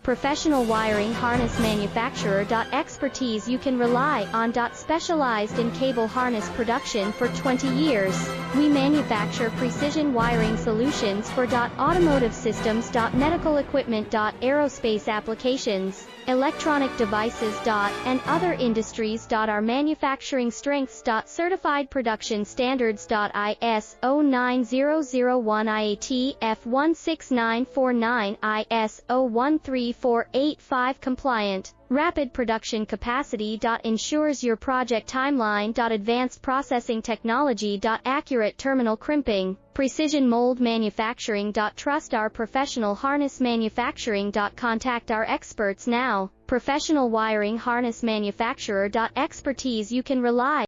Professional wiring harness manufacturer. Expertise you can rely on. Specialized in cable harness production for 20 years. We manufacture precision wiring solutions for automotive systems. Medical equipment. Aerospace applications, electronic devices. And other industries. Our manufacturing strengths. Certified production standards. ISO 9001 IATF 16949 ISO 13485 compliant. Rapid production capacity. Ensures your project timeline. Advanced processing technology. Accurate terminal crimping. Precision mold manufacturing. Trust our professional harness manufacturing. Contact our experts now. Professional wiring harness manufacturer. Expertise you can rely